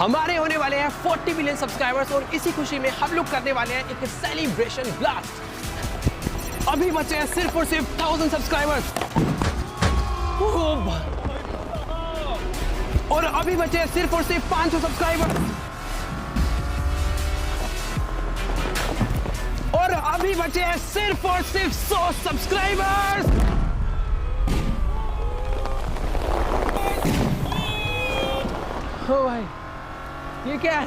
हमारे होने वाले हैं 40 मिलियन सब्सक्राइबर्स और इसी खुशी में हम लोग करने वाले हैं एक सेलिब्रेशन ब्लास्ट। अभी बचे हैं सिर्फ और सिर्फ 1000 सब्सक्राइबर्स और अभी बचे हैं सिर्फ और सिर्फ 500 सब्सक्राइबर्स और अभी बचे हैं सिर्फ और सिर्फ 100 सब्सक्राइबर्स। ओ भाई, ये क्या है?